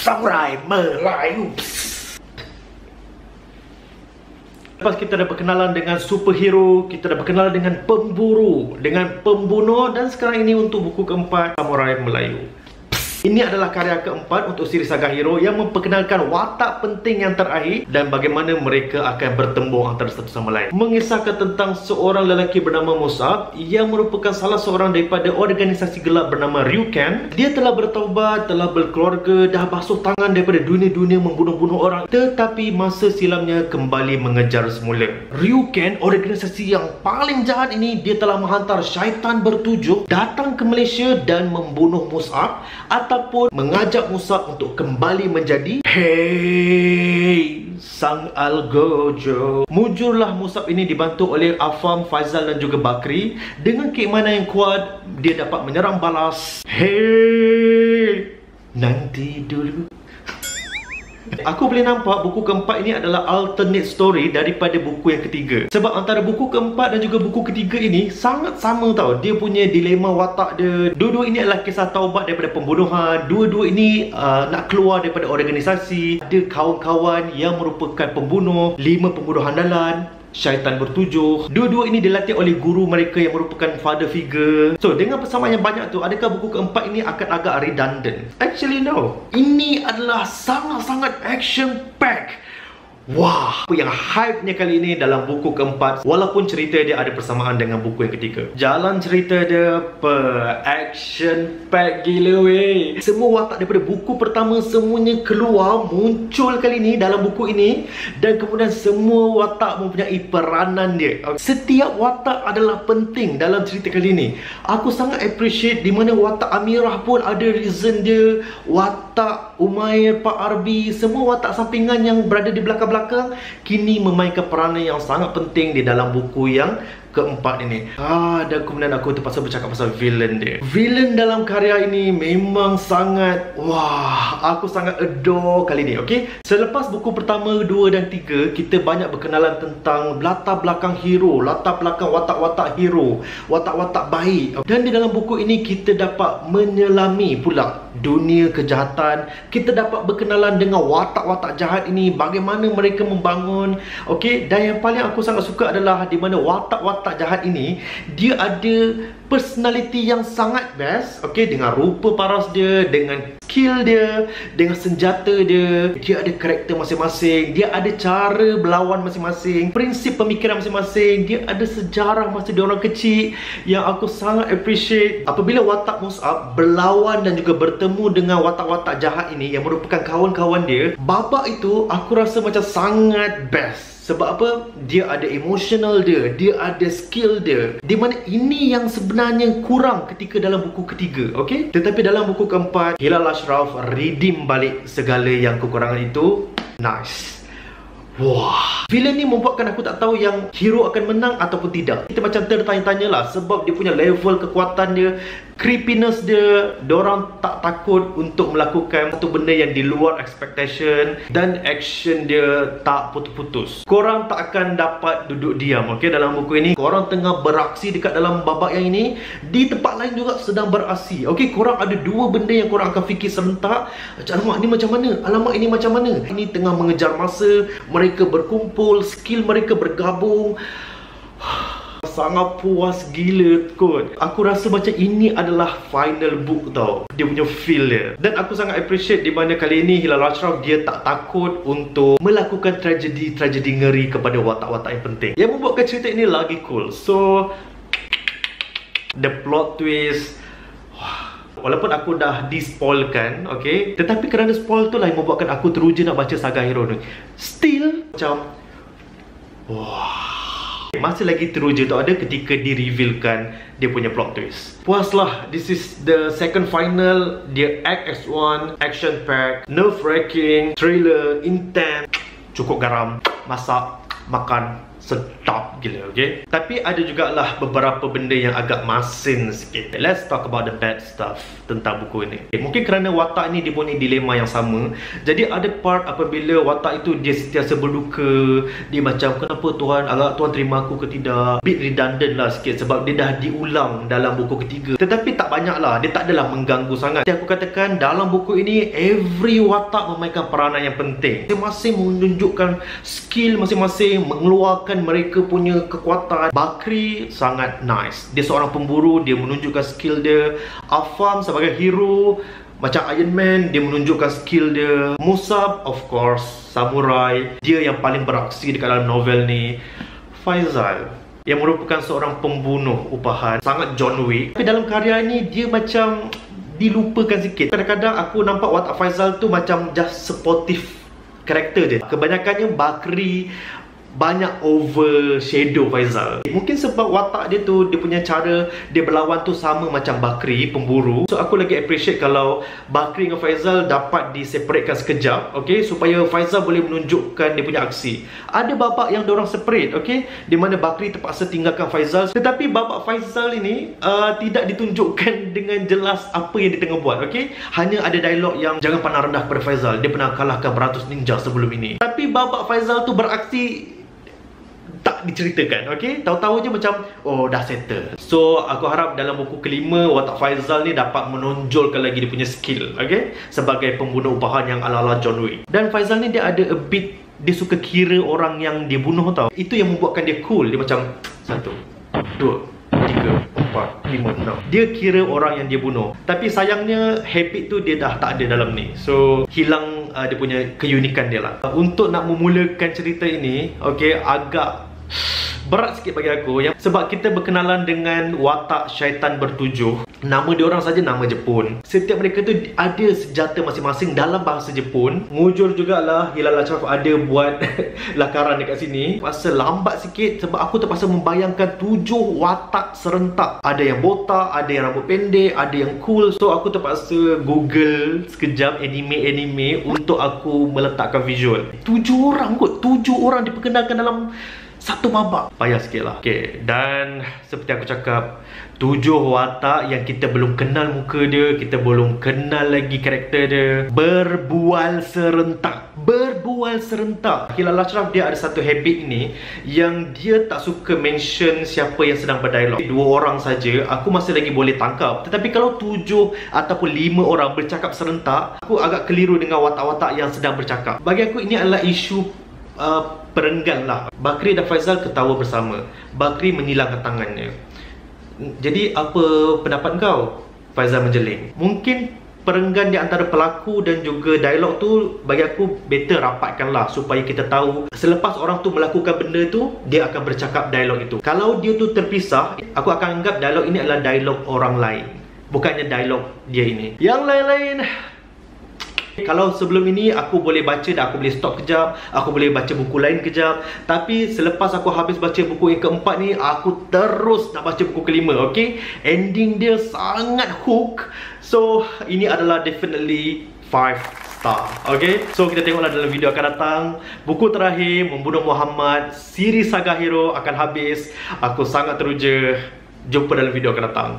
Samurai Melayu. Lepas kita dah berkenalan dengan superhero, kita dah berkenalan dengan pemburu, dengan pembunuh, dan sekarang ini untuk buku keempat, Samurai Melayu. Ini adalah karya keempat untuk siri Saga Hero yang memperkenalkan watak penting yang terakhir dan bagaimana mereka akan bertembung antara satu sama lain. Mengisahkan tentang seorang lelaki bernama Musab yang merupakan salah seorang daripada organisasi gelap bernama Ryuken. Dia telah bertaubat, telah berkeluarga, dah basuh tangan daripada dunia-dunia membunuh-bunuh orang, tetapi masa silamnya kembali mengejar semula. Ryuken, organisasi yang paling jahat ini, dia telah menghantar syaitan bertujuh datang ke Malaysia dan membunuh Musab ataupun mengajak Musab untuk kembali menjadi Sang Algojo. Mujurlah Musab ini dibantu oleh Afam, Faizal dan juga Bakri. Dengan keimanan yang kuat, dia dapat menyerang balas. Nanti dulu. Aku boleh nampak buku keempat ini adalah alternate story daripada buku yang ketiga. Sebab antara buku keempat dan juga buku ketiga ini sangat sama tau. Dia punya dilema watak dia. Dua-dua ini adalah kisah taubat daripada pembunuhan. Dua-dua ini nak keluar daripada organisasi. Ada kawan-kawan yang merupakan pembunuh, 5 pembunuh handalan, syaitan bertujuh. Dua-dua ini dilatih oleh guru mereka yang merupakan father figure. So, dengan persamaan yang banyak tu, adakah buku keempat ini akan agak redundant? Actually no. Ini adalah sangat-sangat action pack. Wah, apa yang hype-nya kali ini dalam buku keempat, walaupun cerita dia ada persamaan dengan buku yang ketiga. Jalan cerita dia action pack gila weh. Semua watak daripada buku pertama semuanya keluar, muncul kali ini dalam buku ini. Dan kemudian semua watak mempunyai peranan dia. Setiap watak adalah penting dalam cerita kali ini. Aku sangat appreciate di mana watak Amirah pun ada reason dia. Watak Umair, Pak Arbi, semua watak sampingan yang berada di belakang kini memainkan peranan yang sangat penting di dalam buku yang keempat ini. Dan kemudian aku terpaksa bercakap pasal villain dia. Villain dalam karya ini memang sangat, wah, aku sangat adore kali ini, okay? Selepas buku pertama, 2 dan 3, kita banyak berkenalan tentang latar belakang hero, latar belakang watak-watak hero, watak-watak baik. Dan di dalam buku ini kita dapat menyelami pula dunia kejahatan. Kita dapat berkenalan dengan watak-watak jahat ini, bagaimana mereka membangun, okay? Dan yang paling aku sangat suka adalah di mana watak-watak jahat ini, dia ada personality yang sangat best, okay? Dengan rupa paras dia, dengan skill dia, dengan senjata dia. Dia ada karakter masing-masing, dia ada cara berlawan masing-masing, prinsip pemikiran masing-masing, dia ada sejarah masa dia orang kecil yang aku sangat appreciate. Apabila watak Musab berlawan dan juga bertemu dengan watak-watak jahat ini yang merupakan kawan-kawan dia, babak itu aku rasa macam sangat best. Sebab apa? Dia ada emotional dia, dia ada skill dia. Di mana ini yang sebenarnya kurang ketika dalam buku ketiga, okay? Tetapi dalam buku keempat, Hilal Ashraf redeem balik segala yang kekurangan itu. Nice. Wah, villain ni membuatkan aku tak tahu yang hero akan menang ataupun tidak. Kita macam tertanya-tanya lah, sebab dia punya level kekuatan dia, creepiness dia, diorang tak takut untuk melakukan satu benda yang di luar expectation, dan action dia tak putus-putus. Korang tak akan dapat duduk diam, okay? Dalam buku ini, korang tengah beraksi dekat dalam babak yang ini, di tempat lain juga sedang beraksi, okay? Korang ada dua benda yang korang akan fikir serentak. Alamak, ini macam mana? Alamak, ini macam mana? Ini tengah mengejar masa, mereka berkumpul, skill mereka bergabung. Sangat puas gila kot. Aku rasa macam ini adalah final book tau, dia punya feel dia. Dan aku sangat appreciate di mana kali ini Hilal Ashraf dia tak takut untuk melakukan tragedi ngeri kepada watak-watak yang penting, yang membuatkan cerita ini lagi cool. So, the plot twist, walaupun aku dah di-spoilkan, okay, tetapi kerana spoil tu lah yang membuatkan aku teruja nak baca Saga Hero ni. Still macam, wah, masih lagi teruja tu ada ketika di-revealkan dia punya plot twist. Puaslah, this is the second final. Dia act as one, action pack, nerve wracking, thriller, intense, cukup garam, masak, makan, sedap gila, okay? Tapi ada jugalah beberapa benda yang agak masin sikit. Let's talk about the bad stuff tentang buku ini. Okay, mungkin kerana watak ni dia punya dilema yang sama. Jadi ada part apabila watak itu dia sentiasa berduka. Dia macam, kenapa Tuhan, agak Tuhan terima aku ke tidak? Bit redundant lah sikit sebab dia dah diulang dalam buku ketiga. Tetapi tak banyak lah, dia tak adalah mengganggu sangat. Jadi aku katakan dalam buku ini every watak memainkan peranan yang penting. Masing-masing menunjukkan skill masing-masing, mengeluarkan mereka punya kekuatan. Bakri sangat nice. Dia seorang pemburu, dia menunjukkan skill dia. Afam sebagai hero, macam Iron Man, dia menunjukkan skill dia. Musab, of course, samurai. Dia yang paling beraksi dekat dalam novel ni. Faizal, yang merupakan seorang pembunuh upahan, sangat John Wick. Tapi dalam karya ni, dia macam dilupakan sikit. Kadang-kadang aku nampak watak Faizal tu macam just supportive karakter je. Kebanyakannya Bakri banyak overshadow Faizal. Mungkin sebab watak dia tu, dia punya cara dia berlawan tu sama macam Bakri, pemburu. So aku lagi appreciate kalau Bakri dengan Faizal dapat diseparatekan sekejap, okay, supaya Faizal boleh menunjukkan dia punya aksi. Ada babak yang diorang separate, okay, di mana Bakri terpaksa tinggalkan Faizal. Tetapi babak Faizal ini tidak ditunjukkan dengan jelas apa yang dia tengah buat, okay. Hanya ada dialog yang jangan pandang rendah kepada Faizal, dia pernah kalahkan beratus ninja sebelum ini. Tapi babak Faizal tu beraksi tak diceritakan, okay? Tahu-tahu je macam, oh dah settle. So, aku harap dalam buku kelima, watak Faizal ni dapat menonjolkan lagi dia punya skill, okay? Sebagai pembunuh upahan yang ala-ala John Wick. Dan Faizal ni dia ada a bit, dia suka kira orang yang dia bunuh tau. Itu yang membuatkan dia cool. Dia macam 1, 2, 3, 4, 5, 6. Dia kira orang yang dia bunuh. Tapi sayangnya habit tu dia dah tak ada dalam ni. So hilang dia punya keunikan dia lah. Untuk nak memulakan cerita ini, okay, agak berat sikit bagi aku ya. Sebab kita berkenalan dengan watak syaitan bertujuh. Nama diorang saja nama Jepun. Setiap mereka tu ada senjata masing-masing dalam bahasa Jepun. Ngujur jugalah Hilal Ashraf ada buat lakaran dekat sini. Pasal lambat sikit sebab aku terpaksa membayangkan 7 watak serentak. Ada yang botak, ada yang rambut pendek, ada yang cool. So aku terpaksa google sekejap anime-anime untuk aku meletakkan visual. 7 orang kot, 7 orang diperkenalkan dalam satu babak. Payah sikit lah. Okay, dan seperti aku cakap, 7 watak yang kita belum kenal muka dia, kita belum kenal lagi karakter dia. Berbual serentak. Berbual serentak. Hilal Ashraf dia ada satu habit ni yang dia tak suka mention siapa yang sedang berdialog. 2 orang saja aku masih lagi boleh tangkap. Tetapi kalau 7 ataupun 5 orang bercakap serentak, aku agak keliru dengan watak-watak yang sedang bercakap. Bagi aku ini adalah isu perenggan lah. Bakri dan Faizal ketawa bersama. Bakri menyilangkan tangannya. Jadi apa pendapat kau? Faizal menjeling. Mungkin perenggan di antara pelakon dan juga dialog tu bagi aku better rapatkanlah supaya kita tahu selepas orang tu melakukan benda tu, dia akan bercakap dialog itu. Kalau dia tu terpisah, aku akan anggap dialog ini adalah dialog orang lain, bukannya dialog dia ini. Yang lain-lain, kalau sebelum ini aku boleh baca dan aku boleh stop kejap, aku boleh baca buku lain kejap. Tapi selepas aku habis baca buku yang keempat ni, aku terus nak baca buku kelima, okay? Ending dia sangat hook. So, ini adalah definitely 5 star, okay? So, kita tengoklah dalam video akan datang. Buku terakhir, Membunuh Muhammad, siri Saga Hero akan habis. Aku sangat teruja. Jumpa dalam video akan datang.